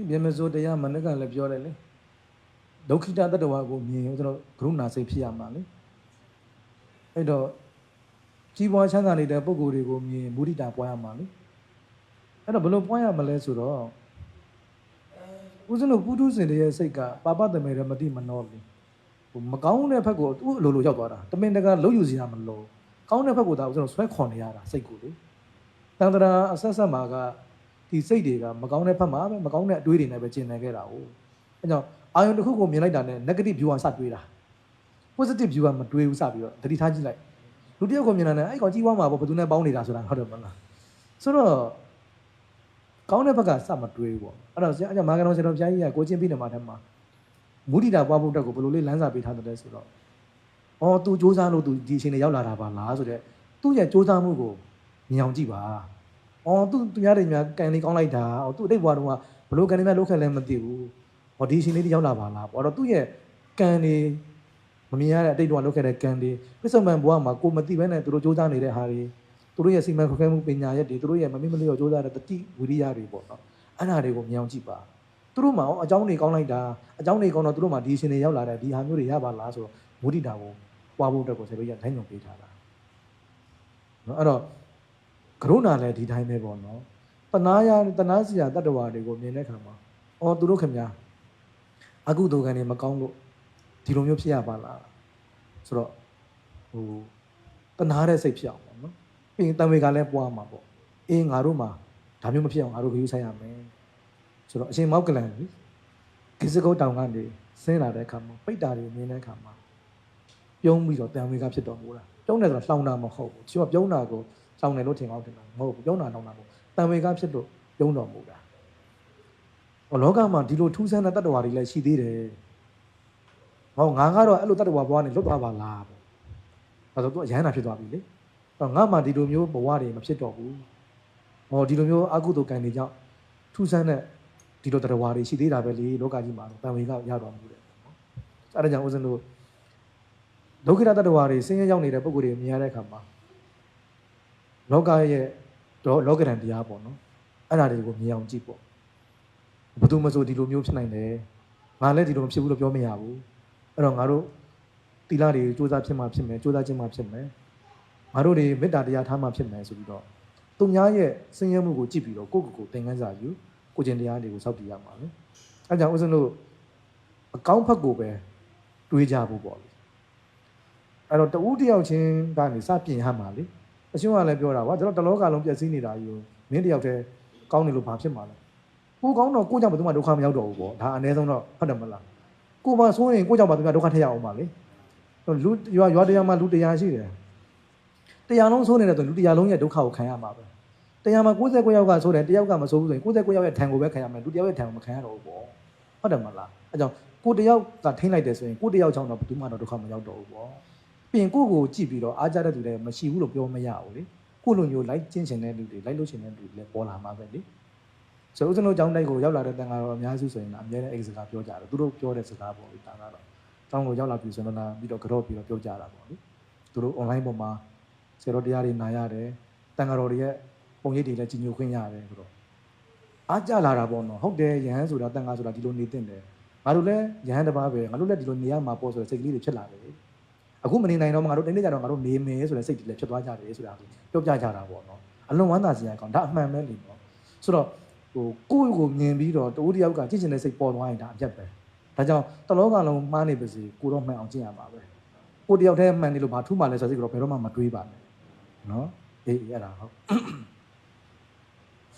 မြင်မစိုးတရားမနက်ကလည်းပြောတယ်လေဒုက္ခိတတတ္တဝါကိုမြင်ရင်ကျွန်တော်ကရုဏာစိတ်ဖြစ်ရမှာလေအဲ့တော့ကြီးပွားချမ်းသာနေတဲ့ပုဂ္ဂိုလ်တွေကိုမြင်မုဒိတာပွားရမှာလေအဲ့တော့ဘယ်လိုပွားရမလဲဆိုတော့ဦးဇင်းတို့ပုထုဇဉ်ရဲ့စိတ်ကပါပတမေရမတိမနောလေမကောင်းတဲ့ဘက်ကိုသူ့အလိုလိုရောက်သွားတာတမင်တကာလှုပ်ယူစရာမလိုကောင်းတဲ့ဘက်ကိုဒါဦးဇင်းတို့ဆွဲခေါ်နေရတာစိတ်ကိုလေတန်တရာအဆက်ဆက်မှာကဒီစိတ်တွေကမကောင်းတဲ့ဘက်မှာပဲမကောင်းတဲ့အတွေးတွေနဲ့ပဲကျင်နေခဲ့တာ哦အဲကြောင့်အာယုံတစ်ခုကိုမြင်လိုက်တာနဲ့ negative view ကစတွေးတာ positive view ကမတွေးဘူးစပြီးတော့တတိထားကြည့်လိုက်လူတစ်ယောက်ကိုမြင်လာတယ်အဲ့ကောင်ကြီးပွားမှာပေါ့ဘယ်သူနဲ့ပေါင်းနေတာဆိုတာဟုတ်တယ်မလားဆိုတော့ကောင်းတဲ့ဘက်ကစမတွေးဘူးပေါ့အဲ့တော့အဲ့ကြောင့်မာကတော်ဆရာတော်ဘုရားကြီးကကိုချင်းပြီးနေမှာတည်းမှာမုဒိတာပွားဖို့အတွက်ကိုဘယ်လိုလေးလမ်းစာပေးထားတယ်ဆိုတော့အော် तू စူးစမ်းလို့ तू ဒီအချိန်နဲ့ရောက်လာတာပါလားဆိုတော့သူ့ရဲ့စူးစမ်းမှုကိုမြင်အောင်ကြည့်ပါအော် तू များတယ်များကန်လေးကောင်းလိုက်တာအော် तू အတိတ်ဘဝတုန်းကဘလို့ကန်လေးများလုပ်ခဲ့လဲမသိဘူးဟောဒီအချိန်လေးတရောက်လာပါလားပေါ့တော့သူ့ရဲ့ကန်လေးမမြင်ရတဲ့အတိတ်တုန်းကလုပ်ခဲ့တဲ့ကန်လေးပြစ္ဆုတ်ပန်ဘဝမှာကိုမသိဘဲနဲ့သူတို့စူးစမ်းနေတဲ့ဟာတွေသူတို့ရဲ့စီမံခန့်ခွဲမှုပညာရက်တွေသူတို့ရဲ့မမေ့မလျော့စူးစမ်းတဲ့တတိဝိရိယတွေပေါ့နော်အဲ့ဒါတွေကိုမြင်အောင်ကြည့်ပါသူတို့မှာအကြောင်းတွေကောင်းလိုက်တာအကြောင်းတွေကောင်းတော့သူတို့မှာဒီအချိန်တွေရောက်လာတဲ့ဒီဟာမျိုးတွေရပါလားဆိုတော့မုဒိတာကိုပွားဖို့အတွက်ကိုဆေဘိရတိုင်းညွန်ပေးထားတာနော်အဲ့တော့ကရုဏာလည်းဒီတိုင်းပဲပေါ့နော်တနာစရာတတ္တဝါတွေကိုမြင်တဲ့အခါမှာအော်သူတို့ခင်ဗျာအကုသိုလ်ကံတွေမကောင်းလို့ဒီလိုမျိုးဖြစ်ရပါလားဆိုတော့တနာတဲ့စိတ်ဖြစ်အောင်ပေါ့နော်ပြီးရင်တန်ဝေကလည်းပွားမှာပေါ့အေးငါတို့မှာဒါမျိုးမဖြစ်အောင်ငါတို့ဂရုစိုက်ရမယ်ဆိုတော့အရှင်မောက်ကလန်ကိစ္စကုတ်တောင်ကနေဆင်းလာတဲ့အခါမှာပိတ်တာတွေမြင်တဲ့အခါမှာပြုံးပြီးတော့တန်ဝေကဖြစ်တော်မူတာပြုံးတယ်ဆိုတော့လှောင်တာမဟုတ်ဘူးသူကပြုံးတာကိုလှောင်တယ်လို့ထင်အောင်ထင်တာမဟုတ်ဘူးပြုံးတာလှောင်တာမဟုတ်တန်ဝေကဖြစ်လို့ပြုံးတော်မူတာလောကမှာဒီလိုထူးဆန်းတဲ့တတ္တဝါတွေလည်းရှိသေးတယ်ဟောငါကတော့အဲ့လိုတတ္တဝါဘဝနဲ့လွတ်သွားပါလားပေါ့ဒါဆိုသူအရဟန္တာဖြစ်သွားပြီလေငါမှဒီလိုမျိုးဘဝတွေမဖြစ်တော့ဘူးဟောဒီလိုမျိုးအကုသိုလ်ကံတွေကြောင့်ထူးဆန်းတဲ့ဒီလိုတတ္တဝါတွေရှိသေးတာပဲလေလောကကြီးမှာတန်ဝေကရတော်မူတယ်နော်အဲ့ဒါကြောင့်ဦးဇင်းတို့ဒုက္ခတတ္တဝါတွေဆင်းရဲရောက်နေတဲ့ပုံကိုယ်တွေမြင်ရတဲ့အခါမှာလောကရဲ့လောကရန်တရားပေါ့နော်အဲ့ဒါတွေကိုမြင်အောင်ကြည့်ပေါ့ဘယ်သူမှဆိုဒီလိုမျိုးဖြစ်နိုင်တယ်ငါလည်းဒီလိုမဖြစ်ဘူးလို့ပြောမရဘူးအဲ့တော့ငါတို့တိလတွေစူးစမ်းဖြစ်မှဖြစ်မယ်စူးစမ်းခြင်းမှဖြစ်မယ်ငါတို့တွေမေတ္တာတရားထားမှဖြစ်မယ်ဆိုပြီးတော့သူများရဲ့ဆင်းရဲမှုကိုကြည့်ပြီးတော့ကိုယ့်ကိုယ်သင်ခန်းစာယူကိုကျင့်တရားတွေကိုစောင့်တည်ရမှာလေအဲကြောင့်ဦးဇင်းတို့အကောင်းဖက်ကိုပဲတွေးကြဖို့ပေါ့လေအဲ့တော့တဦးတယောက်ချင်းကနေစပြင်ရမှာလေအရှင်ကလည်းပြောတာကွာကျွန်တော်တလောကလုံးပြည့်စည်နေတာယူမင်းတယောက်တည်းကောင်းနေလို့ဘာဖြစ်မှာလဲကိုကောင်းတော့ကိုကြောင့်ဘယ်သူမှဒုက္ခမရောက်တော့ဘူးပေါ့ဒါအနည်းဆုံးတော့ဟုတ်တယ်မလားကိုပါဆိုရင်ကိုကြောင့်ဘာသူကဒုက္ခထည့်ရအောင်ပါလေလူရွာတရားမှာလူတရားရှိတယ်တရားလုံးဆိုးနေတဲ့ဆိုလူတရားလုံးရဲ့ဒုက္ခကိုခံရမှာပဲတရားမှာ69ယောက်ကဆိုတယ်တယောက်ကမဆိုးဘူးဆိုရင်69ယောက်ရဲ့ထံကိုပဲခံရမယ်လူတယောက်ရဲ့ထံကိုမခံရတော့ဘူးပေါ့ဟုတ်တယ်မလားအဲကြောင့်ကိုတယောက်ကထိမ့်လိုက်တယ်ဆိုရင်ကိုတယောက်ချောင်းတော့ဘယ်သူမှတော့ဒုက္ခမရောက်တော့ဘူးပေါ့ပြီးရင်ကိုကိုကြည့်ပြီးတော့အားကြတဲ့သူတွေမရှိဘူးလို့ပြောမရဘူးလေကိုလိုမျိုးလိုက်ကျင့်ချင်တဲ့လူတွေလိုက်လို့ချင်တဲ့လူတွေလည်းပေါ်လာမှာပဲလေဆိုတော့ဦးဇင်းတို့ကျောင်းတိုက်ကိုရောက်လာတဲ့တန်ဃာတော်အများစုဆိုရင်အများနဲ့အဲ့ဒီစကားပြောကြတယ်သူတို့ပြောတဲ့စကားပေါ့လေဒါကတော့ကျောင်းကိုရောက်လာပြီဆိုတော့ပြီးတော့ကြော့ပြီးတော့ပြောကြတာပေါ့လေသူတို့ online ပေါ်မှာဆရာတော်တရားတွေနာရတယ်တန်ဃာတော်တွေရဲ့ပုံရိပ်တွေလည်းကြီးညိုခွင့်ရတယ်ဆိုတော့အားကြလာတာပေါ့နော်ဟုတ်တယ်ယဟန်ဆိုတာတန်ဃာဆိုတာဒီလိုနေတင်တယ်ငါတို့လည်းယဟန်တစ်ပါးပဲငါတို့လည်းဒီလိုနေရမှာပေါ့ဆိုတဲ့စိတ်ကလေးတွေဖြစ်လာတယ်အခုမနေနိုင်တော့မှငါတို့တင်းနေကြတော့ငါတို့နေမယ်ဆိုတဲ့စိတ်တွေလည်းဖြစ်သွားကြတယ်ဆိုတာပြောပြကြတာပေါ့နော်အလွန်ဝမ်းသာစရာကောင်းဒါအမှန်ပဲလေနော်ဆိုတော့ကိုယ့်ကိုမြင်ပြီးတော့တူတယောက်ကကြည့်ချင်တဲ့စိတ်ပေါ်သွားရင်ဒါအပြတ်ပဲဒါကြောင့်တလောကလုံးမှားနေပါစေကိုတော့မှန်အောင်ကြည့်ရမှာပဲကိုတယောက်တည်းမှန်နေလို့ဘာထူးမှလဲဆိုတဲ့စိတ်ကတော့ဘယ်တော့မှမတွေးပါနဲ့နော်အေးအဲ့ဒါဟုတ်